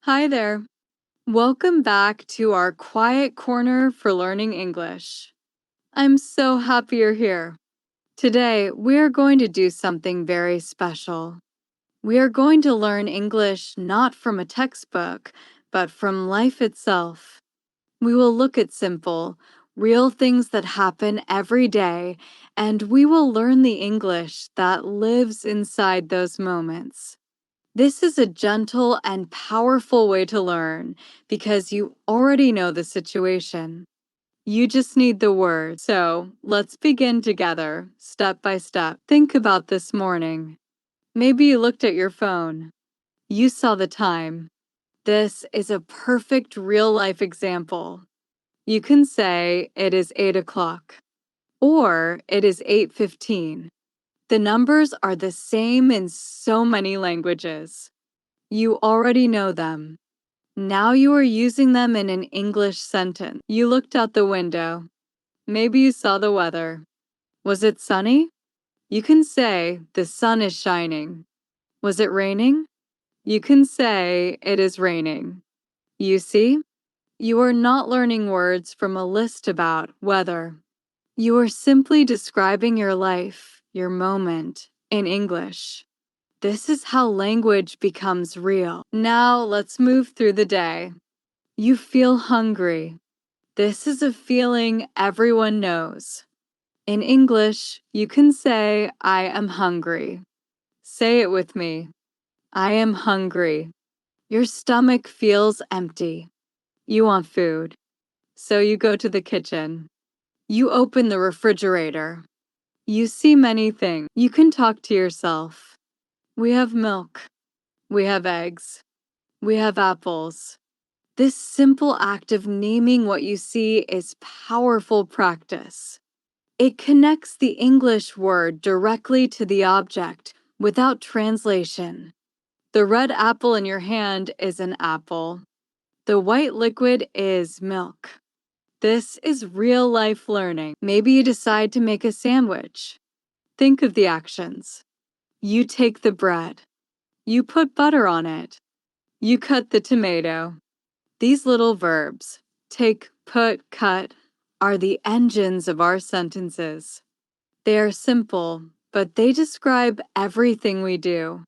Hi there. Welcome back to our quiet corner for learning English. I'm so happy you're here. Today, we are going to do something very special. We are going to learn English not from a textbook, but from life itself. We will look at simple, real things that happen every day, and we will learn the English that lives inside those moments. This is a gentle and powerful way to learn because you already know the situation. You just need the words. So let's begin together, step by step. Think about this morning. Maybe you looked at your phone. You saw the time. This is a perfect real life example. You can say it is 8 o'clock or it is 8:15. The numbers are the same in so many languages. You already know them. Now you are using them in an English sentence. You looked out the window. Maybe you saw the weather. Was it sunny? You can say, the sun is shining. Was it raining? You can say, it is raining. You see? You are not learning words from a list about weather. You are simply describing your life, your moment, in English. This is how language becomes real. Now let's move through the day. You feel hungry. This is a feeling everyone knows. In English, you can say, I am hungry. Say it with me. I am hungry. Your stomach feels empty. You want food. So you go to the kitchen. You open the refrigerator. You see many things. You can talk to yourself. We have milk. We have eggs. We have apples. This simple act of naming what you see is powerful practice. It connects the English word directly to the object without translation. The red apple in your hand is an apple. The white liquid is milk. This is real life learning. Maybe you decide to make a sandwich. Think of the actions. You take the bread. You put butter on it. You cut the tomato. These little verbs, take, put, cut, are the engines of our sentences. They are simple, but they describe everything we do.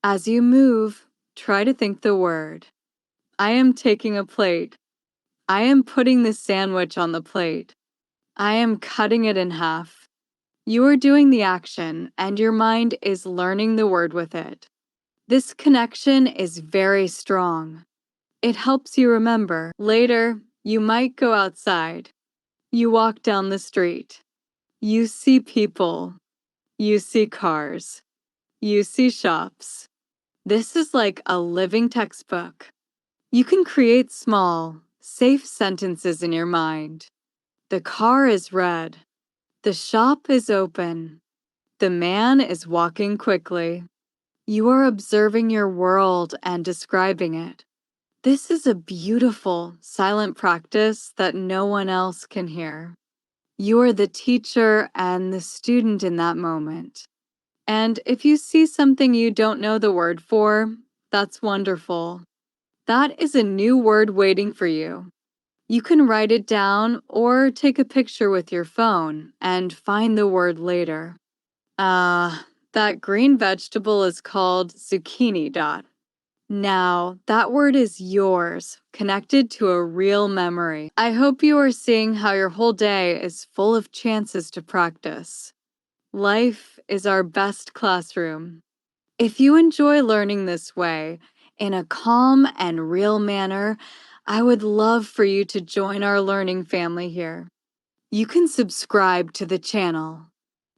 As you move, try to think the word. I am taking a plate. I am putting the sandwich on the plate. I am cutting it in half. You are doing the action, and your mind is learning the word with it. This connection is very strong. It helps you remember. Later, you might go outside. You walk down the street. You see people. You see cars. You see shops. This is like a living textbook. You can create small, safe sentences in your mind. The car is red. The shop is open. The man is walking quickly. You are observing your world and describing it. This is a beautiful, silent practice that no one else can hear. You are the teacher and the student in that moment. And if you see something you don't know the word for, that's wonderful. That is a new word waiting for you. You can write it down or take a picture with your phone and find the word later. That green vegetable is called zucchini. Now, that word is yours, connected to a real memory. I hope you are seeing how your whole day is full of chances to practice. Life is our best classroom. If you enjoy learning this way, in a calm and real manner, I would love for you to join our learning family here. You can subscribe to the channel.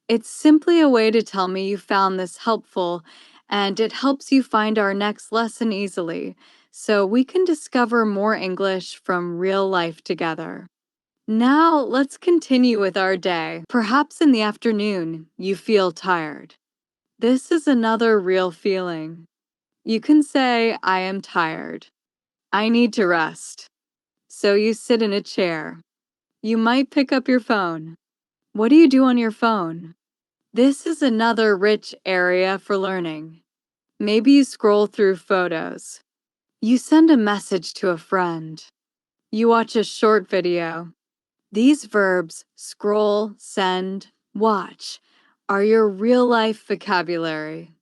It's simply a way to tell me you found this helpful, and it helps you find our next lesson easily, so we can discover more English from real life together. Now, let's continue with our day. Perhaps in the afternoon, you feel tired. This is another real feeling. You can say, I am tired. I need to rest. So you sit in a chair. You might pick up your phone. What do you do on your phone? This is another rich area for learning. Maybe you scroll through photos. You send a message to a friend. You watch a short video. These verbs, scroll, send, watch, are your real-life vocabulary.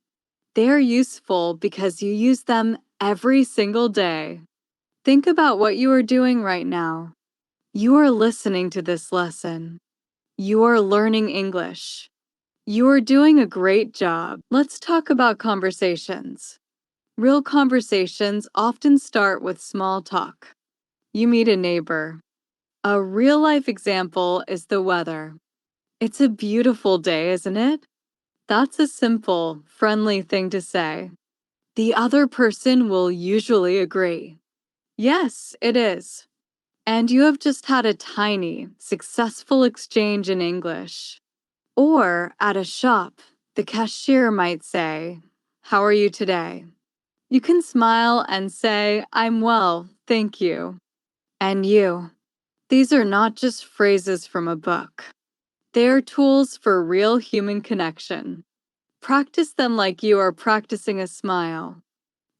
They're useful because you use them every single day. Think about what you are doing right now. You are listening to this lesson. You are learning English. You are doing a great job. Let's talk about conversations. Real conversations often start with small talk. You meet a neighbor. A real-life example is the weather. It's a beautiful day, isn't it? That's a simple, friendly thing to say. The other person will usually agree. Yes, it is. And you have just had a tiny, successful exchange in English. Or at a shop, the cashier might say, "How are you today?" You can smile and say, "I'm well, thank you." And you. These are not just phrases from a book. They are tools for real human connection. Practice them like you are practicing a smile.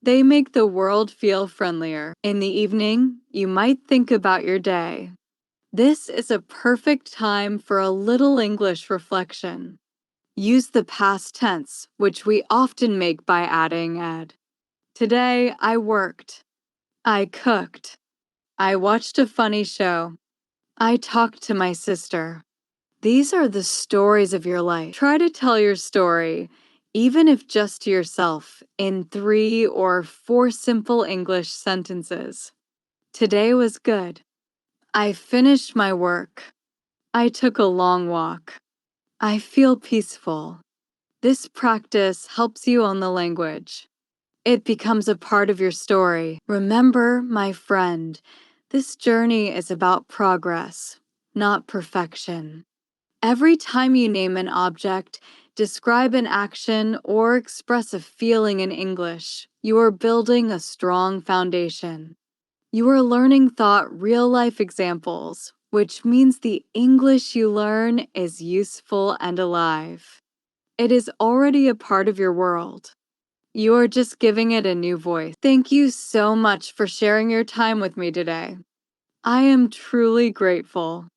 They make the world feel friendlier. In the evening, you might think about your day. This is a perfect time for a little English reflection. Use the past tense, which we often make by adding ed. Today, I worked. I cooked. I watched a funny show. I talked to my sister. These are the stories of your life. Try to tell your story, even if just to yourself, in 3 or 4 simple English sentences. Today was good. I finished my work. I took a long walk. I feel peaceful. This practice helps you own the language. It becomes a part of your story. Remember, my friend, this journey is about progress, not perfection. Every time you name an object, describe an action, or express a feeling in English, you are building a strong foundation. You are learning real-life examples, which means the English you learn is useful and alive. It is already a part of your world. You are just giving it a new voice. Thank you so much for sharing your time with me today. I am truly grateful.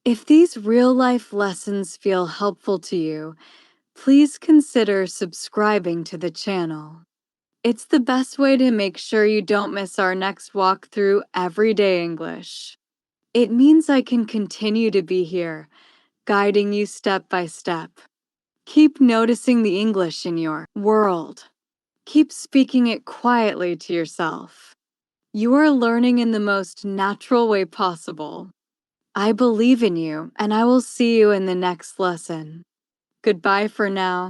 If these real-life lessons feel helpful to you, please consider subscribing to the channel. It's the best way to make sure you don't miss our next walkthrough Everyday English. It means I can continue to be here, guiding you step by step. Keep noticing the English in your world. Keep speaking it quietly to yourself. You are learning in the most natural way possible. I believe in you, and I will see you in the next lesson. Goodbye for now.